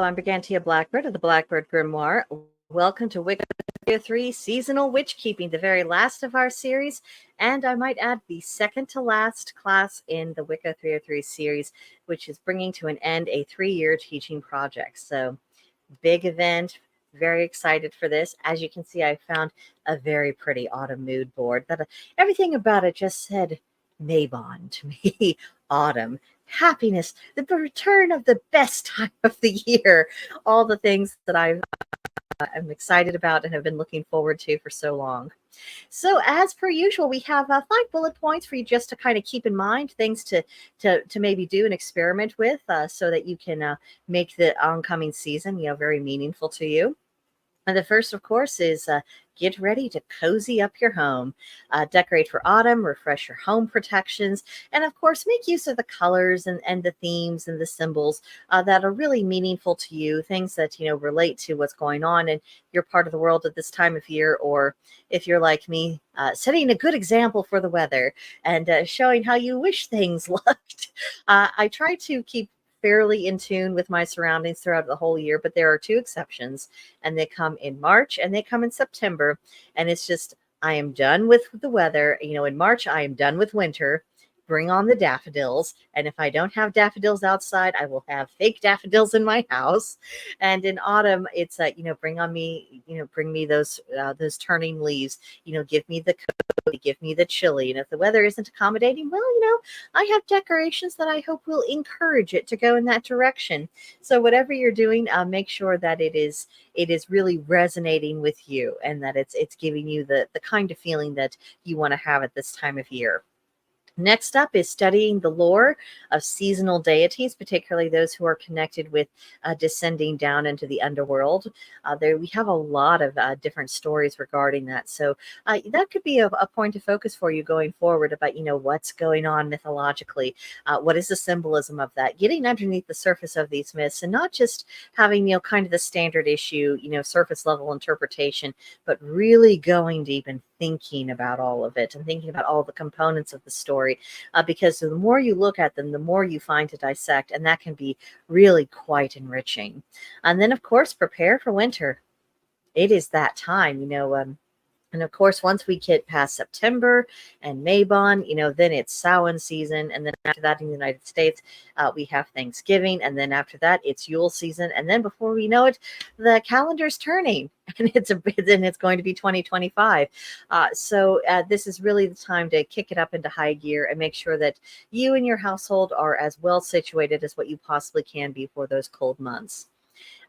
I'm Brigantia Blackbird of the Blackbird Grimoire. Welcome to Wicca 3 Seasonal Witchkeeping, the very last of our series, and I might add the second to last class in the Wicca 303 series, which is bringing to an end a 3-year teaching project. So, big event, very excited for this. As you can see, I found a very pretty autumn mood board that everything about it just said Mabon to me. Autumn, happiness, the return of the best time of the year, all the things that I'm excited about and have been looking forward to for so long. So, as per usual, we have 5 bullet points for you just to kind of keep in mind, things to maybe do and experiment with, so that you can make the oncoming season, very meaningful to you. And the first, of course, is get ready to cozy up your home. Decorate for autumn, refresh your home protections, and of course, make use of the colors and the themes and the symbols that are really meaningful to you, things that, relate to what's going on in your part of the world at this time of year, or if you're like me, setting a good example for the weather and showing how you wish things looked. I try to keep fairly in tune with my surroundings throughout the whole year, but there are 2 exceptions, and they come in March and they come in September. And it's just, I am done with the weather. In March, I am done with winter. Bring on the daffodils. And if I don't have daffodils outside, I will have fake daffodils in my house. And in autumn, it's bring me those turning leaves. Give me the coat, give me the chili. And if the weather isn't accommodating, well, I have decorations that I hope will encourage it to go in that direction. So whatever you're doing, make sure that it is really resonating with you, and that it's giving you the kind of feeling that you want to have at this time of year. Next up is studying the lore of seasonal deities, particularly those who are connected with descending down into the underworld. There we have a lot of different stories regarding that. So that could be a point of focus for you going forward about, what's going on mythologically. What is the symbolism of that? Getting underneath the surface of these myths, and not just having, kind of the standard issue, surface level interpretation, but really going deep and thinking about all of it and thinking about all the components of the story, because the more you look at them, the more you find to dissect, and that can be really quite enriching. And then, of course, prepare for winter. It is that time, and of course, once we get past September and Mabon, then it's Samhain season. And then after that in the United States, we have Thanksgiving. And then after that, it's Yule season. And then before we know it, the calendar's turning and it's going to be 2025. So this is really the time to kick it up into high gear and make sure that you and your household are as well situated as what you possibly can be for those cold months.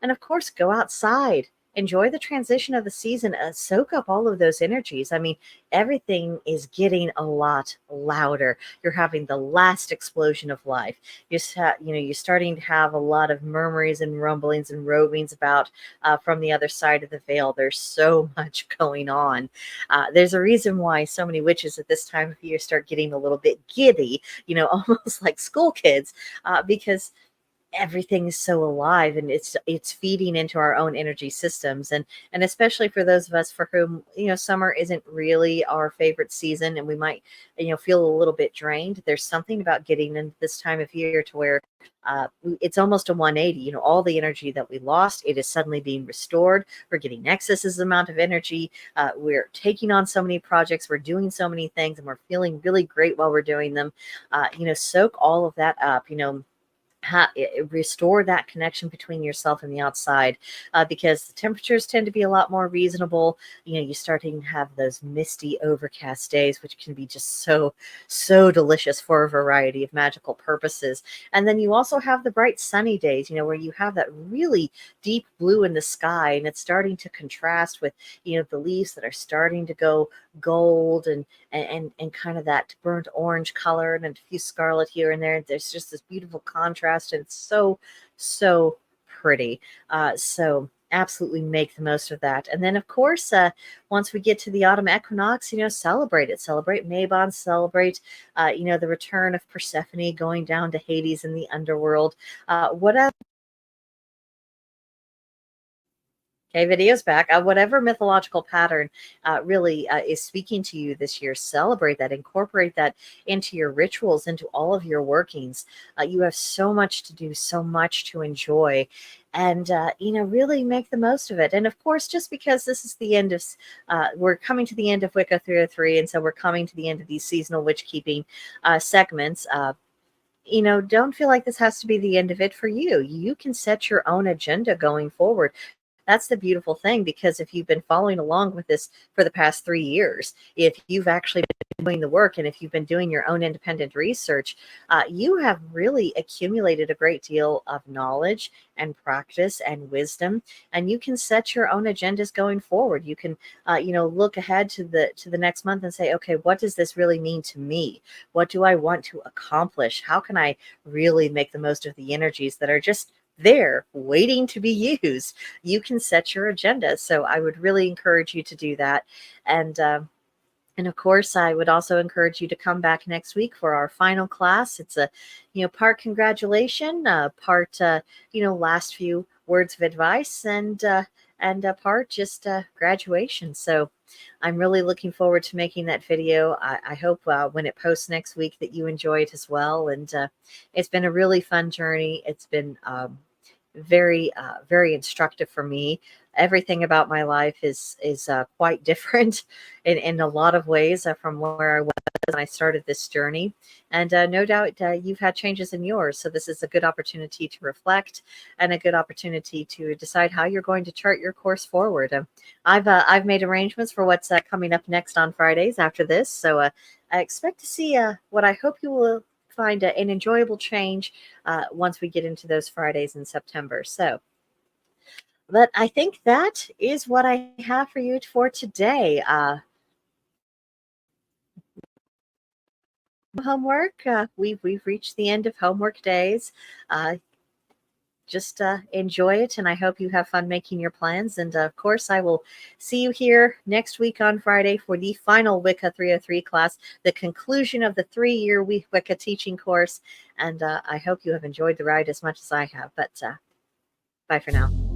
And of course, go outside. Enjoy the transition of the season. Soak up all of those energies. I mean, everything is getting a lot louder. You're having the last explosion of life. You're starting to have a lot of murmurings and rumblings and rovings about from the other side of the veil. There's so much going on. There's a reason why so many witches at this time of year start getting a little bit giddy, almost like school kids, because everything is so alive, and it's feeding into our own energy systems, and especially for those of us for whom summer isn't really our favorite season, and we might feel a little bit drained. There's something about getting into this time of year to where it's almost a 180. All the energy that we lost, it is suddenly being restored. We're getting excess amount of energy. We're taking on so many projects, we're doing so many things, and we're feeling really great while we're doing them. Soak all of that up, restore that connection between yourself and the outside, because the temperatures tend to be a lot more reasonable. You're starting to have those misty overcast days, which can be just so delicious for a variety of magical purposes. And then you also have the bright sunny days, where you have that really deep blue in the sky, and it's starting to contrast with the leaves that are starting to go gold and kind of that burnt orange color, and a few scarlet here and there. There's just this beautiful contrast, and it's so pretty. So absolutely make the most of that. And then, of course, once we get to the autumn equinox, celebrate it. Celebrate Mabon. Celebrate, the return of Persephone going down to Hades in the underworld. What else? Okay, video's back. Whatever mythological pattern really is speaking to you this year, celebrate that, incorporate that into your rituals, into all of your workings. You have so much to do, so much to enjoy, and really make the most of it. And of course, just because this is the end of, we're coming to the end of Wicca 303, and so we're coming to the end of these seasonal witch keeping segments. Don't feel like this has to be the end of it for you. You can set your own agenda going forward. That's the beautiful thing, because if you've been following along with this for the past 3 years, if you've actually been doing the work, and if you've been doing your own independent research, you have really accumulated a great deal of knowledge and practice and wisdom, and you can set your own agendas going forward. You can, look ahead to the next month and say, okay, what does this really mean to me? What do I want to accomplish? How can I really make the most of the energies that are just there waiting to be used? You can set your agenda. So I would really encourage you to do that. And of course, I would also encourage you to come back next week for our final class. It's a, part congratulation, part, last few words of advice, and a part just graduation. So I'm really looking forward to making that video. I hope when it posts next week that you enjoy it as well. And it's been a really fun journey. It's been very very instructive for me. Everything about my life is quite different in a lot of ways from where I was when I started this journey, and no doubt you've had changes in yours. So this is a good opportunity to reflect, and a good opportunity to decide how you're going to chart your course forward. I've made arrangements for what's coming up next on Fridays after this, so I expect to see what I hope you will find an enjoyable change once we get into those Fridays in September. So, but I think that is what I have for you for today. Homework. We've reached the end of homework days. Uh, just enjoy it, and I hope you have fun making your plans. And of course, I will see you here next week on Friday for the final Wicca 303 class, the conclusion of the 3-year Wicca teaching course. And I hope you have enjoyed the ride as much as I have. But bye for now.